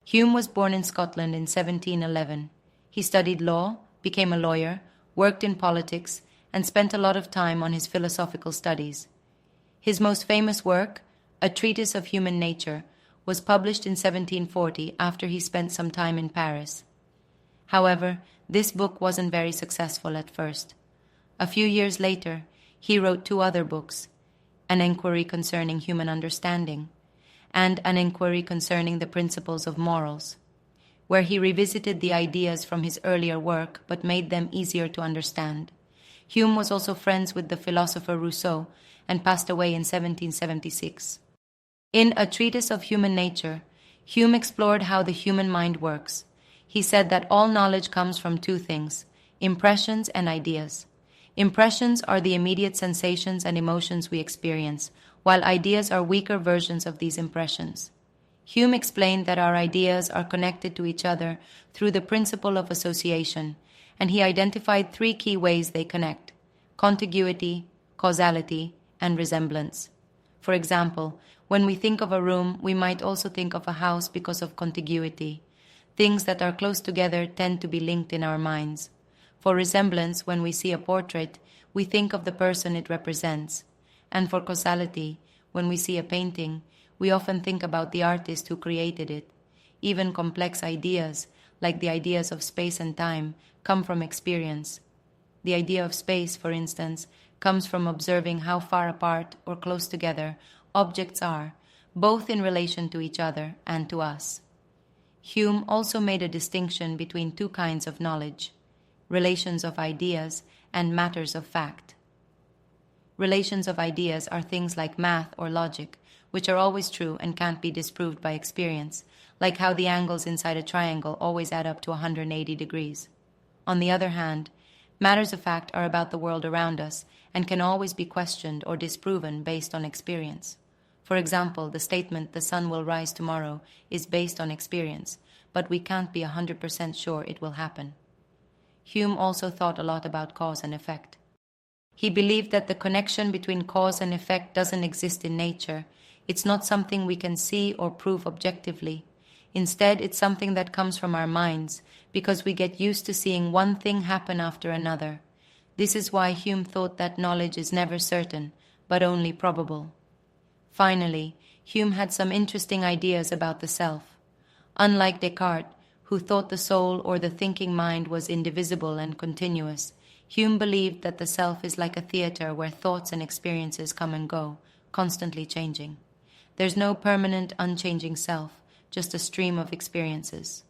Hume was born in Scotland in 1711. He studied law, became a lawyer, worked in politics, and spent a lot of time on his philosophical studies. His most famous work, A Treatise of Human Nature, was published in 1740 after he spent some time in Paris. However, this book wasn't very successful at first. A few years later, he wrote two other books, An Enquiry Concerning Human Understanding and An Enquiry Concerning the Principles of Morals, where he revisited the ideas from his earlier work but made them easier to understand. Hume was also friends with the philosopher Rousseau and passed away in 1776. In A Treatise of Human Nature, Hume explored how the human mind works. He said that all knowledge comes from two things, impressions and ideas. Impressions are the immediate sensations and emotions we experience, while ideas are weaker versions of these impressions. Hume explained that our ideas are connected to each other through the principle of association, and he identified three key ways they connect: contiguity, causality, and resemblance. For example, when we think of a room, we might also think of a house because of contiguity. Things that are close together tend to be linked in our minds. For resemblance, when we see a portrait, we think of the person it represents. And for causality, when we see a painting, we often think about the artist who created it. Even complex ideas, like the ideas of space and time, come from experience. The idea of space, for instance, comes from observing how far apart or close together objects are, both in relation to each other and to us. Hume also made a distinction between two kinds of knowledge: relations of ideas and matters of fact. Relations of ideas are things like math or logic, which are always true and can't be disproved by experience, like how the angles inside a triangle always add up to 180 degrees. On the other hand, matters of fact are about the world around us and can always be questioned or disproven based on experience. For example, the statement "the sun will rise tomorrow" is based on experience, but we can't be 100% sure it will happen. Hume also thought a lot about cause and effect. He believed that the connection between cause and effect doesn't exist in nature. It's not something we can see or prove objectively. Instead, it's something that comes from our minds, because we get used to seeing one thing happen after another. This is why Hume thought that knowledge is never certain, but only probable. Finally, Hume had some interesting ideas about the self. Unlike Descartes, who thought the soul or the thinking mind was indivisible and continuous, Hume believed that the self is like a theater where thoughts and experiences come and go, constantly changing. There's no permanent, unchanging self, just a stream of experiences.